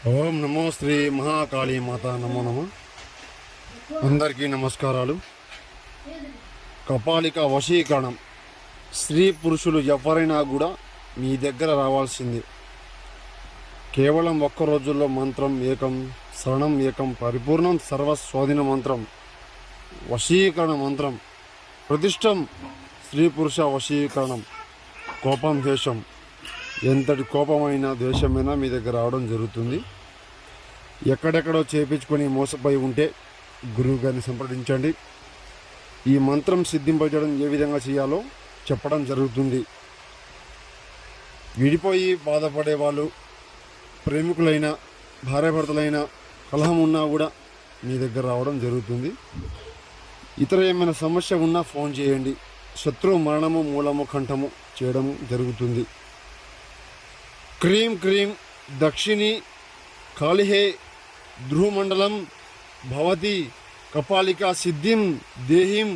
ఓం నమో శ్రీ మహాకాళీ మాత నమో నమ. అందరికీ నమస్కారాలు. కపాలిక వశీకరణం. స్త్రీ పురుషులు ఎవరైనా కూడా మీ దగ్గర రావాల్సింది. కేవలం ఒక్క రోజుల్లో మంత్రం ఏకం, శరణం ఏకం, పరిపూర్ణం సర్వస్వాధీన మంత్రం, వశీకరణ మంత్రం, ప్రతిష్టం స్త్రీ పురుష వశీకరణం, కోపం దేశం, ఎంతటి కోపమైన దేశమైనా మీ దగ్గర రావడం జరుగుతుంది. ఎక్కడెక్కడో చేపించుకొని మోసపోయి ఉంటే గురువు గారిని సంప్రదించండి. ఈ మంత్రం సిద్ధింపజేయడం ఏ విధంగా చేయాలో చెప్పడం జరుగుతుంది. విడిపోయి బాధపడే వాళ్ళు, ప్రేమికులైన, భార్యాభర్తలైన కలహం ఉన్నా కూడా మీ దగ్గర రావడం జరుగుతుంది. ఇతర ఏమైనా సమస్య ఉన్నా ఫోన్ చేయండి. శత్రు మరణము మూలము కంఠము చేయడం జరుగుతుంది. క్రీం క్రీం దక్షిణి కాళిహే ధ్రువమండలం భవతి కపాలిక సిద్ధిం దేహిం